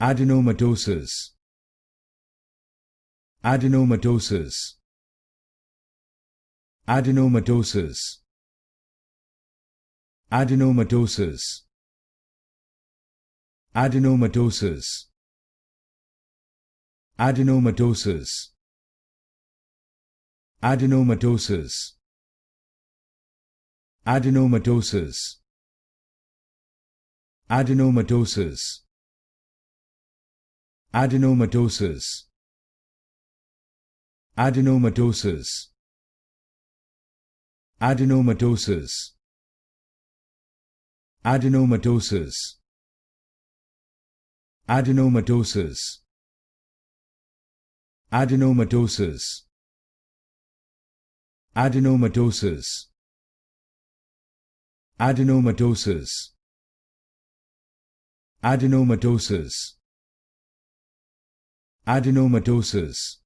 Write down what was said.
Adenomatosis. Adenomatosis. Adenomatosis. Adenomatosis. Adenomatosis. Adenomatosis. Adenomatosis. Adenomatosis. Adenomatosis. Adenomatosis. Adenomatosis. Adenomatosis. Adenomatosis. Adenomatosis. Adenomatosis. Adenomatosis. Adenomatosis. Adenomatosis. Adenomatosis.